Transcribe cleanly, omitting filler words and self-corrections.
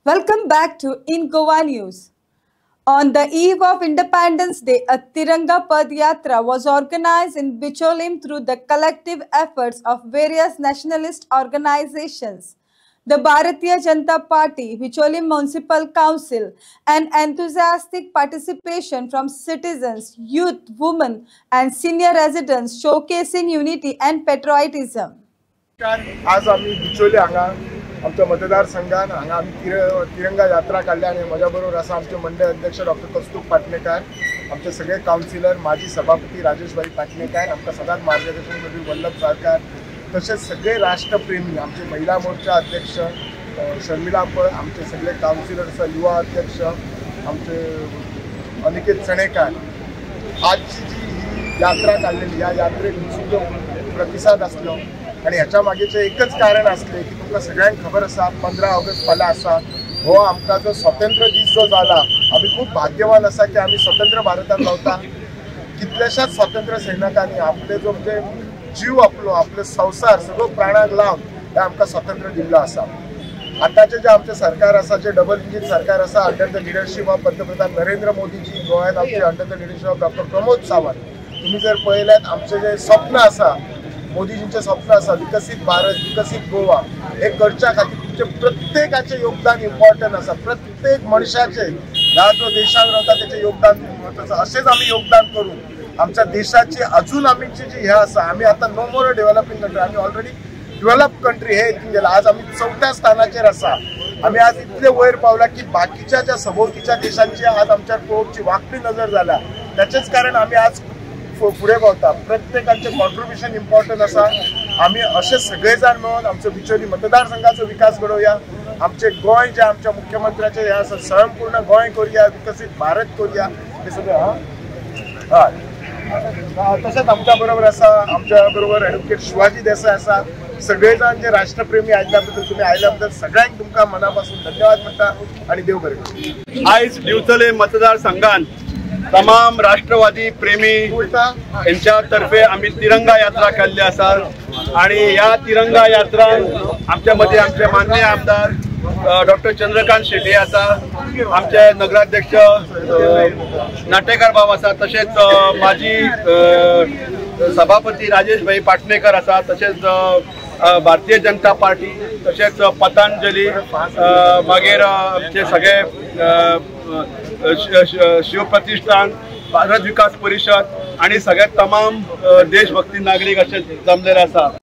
Welcome back to In Goa News. On the eve of Independence Day, a Tiranga Padyatra was organized in Bicholim through the collective efforts of various nationalist organizations. The Bharatiya Janata Party, Bicholim Municipal Council, and enthusiastic participation from citizens, youth, women, and senior residents showcasing unity and patriotism. आज आम्ही बिचोली हांगा आमच्या मतदारसंघात हांगा आम्ही तिरंगा यात्रा काढल्या आणि माझ्याबरोबर असा आमचे मंडळ अध्यक्ष डॉक्टर कौस्तुभ पाटणेकर, आमचे सगळे काउन्सिलर, माजी सभापती राजेशभाई पाटणेकर, आमका सदांच मार्गदर्शन करपी वल्लभ साळकार, तसेच सगळे राष्ट्रप्रेमी आमचे महिला मोर्चा अध्यक्ष शर्मिला पळ, आमचे सगळे काउन्सिलर, युवा अध्यक्ष आमचे अनिकेत चणेकर, आजची जी ही यात्रा काढलेली या यात्रेक सुद्धा प्रतिसाद असलो आणि ह्याच्या मागेचे एकच कारण असले की तुमका सगळ्यांक खबर असा 15 ऑगस्ट फाल्यां असा हो आमका जो स्वतंत्र दीस जो जाला आम्ही खूप भाग्यवान असा की आम्ही स्वतंत्र भारतात रावता कितल्याशाच स्वातंत्र्य सैनिकांनी आपले जो म्हणजे जीव आपले संसार सगळं प्राणाक लावन हे आमका स्वातंत्र्य दिल्लो असा। आताचे जे आमचे सरकार असा जे डबल इंजिन सरकार असा अंडर द लिडरशिप ऑफ पंतप्रधान नरेंद्र मोदीजी, गोव्यात आमचे under the leadership of doctor Pramod Sawant, तुम्ही जर पळयल्यात आमचे जे स्वप्न असा मोदीजींचे स्वप्न असा विकसित भारत विकसित गोवा हे करच्या खातीर तुमचे प्रत्येकाचे योगदान इम्पॉर्टंट असा। प्रत्येक मनशाचे ह्या जो देशात रावता त्याचे योगदान महत्वाचं। असेच आम्ही योगदान करून आमच्या देशाची अजून आमची जी हे असा आम्ही आता नो मोर डेव्हलपिंग कंट्री, आम्ही ऑलरेडी डेव्हलप कंट्री हे इतून गेला। आज आम्ही 4थ्या स्थानाचेर असा। आम्ही आज इतले वयर पावला की बाकीच्या ज्या सभोवतीच्या देशांची आज आमच्यावर पळोवची वाकडी नजर झाला। त्याचेच कारण आम्ही आज पुढे पावता। प्रत्येकाचे कॉन्ट्रिब्युशन इम्पॉर्टंट असा। आम्ही असे सगळेजण मिळून आमच्या बिचोली मतदारसंघाचा विकास घडवूया, आमचे गोय जे आमच्या मुख्यमंत्र्याचे हे असं स्वयंपूर्ण गोय करूया, विकसित भारत करूया हे सगळं तसंच आमच्या बरोबर असा आमच्या बरोबर ॲडव्होकेट शिवाजी देसाई असा। सगळेजण जे राष्ट्रप्रेमी आयल्याबद्दल तुम्ही आयल्याबद्दल सगळ्यांक तुमका मनापासून धन्यवाद म्हणता आणि देव बरें करूं। आयज बिचोले मतदारसंघात तमाम राष्ट्रवादी प्रेमी यांच्या तर्फे आम्ही तिरंगा यात्रा काढली असा आणि या तिरंगा यात्रा आमच्या मध्ये आमचे माननीय आमदार डॉक्टर चंद्रकांत शेट्टी असा, आमचे नगराध्यक्ष नाटेकर बाब असा, तसेच माजी सभापती राजेशभाई पाटणेकर असा, तसेच भारतीय जनता पार्टी, तसेच पतंजली, मागीर आमचे सगळे शिवप्रतिष्ठान, भारत विकास परिषद आणि सगळे तमाम देशभक्ती नागरिक असे जमलेले असा।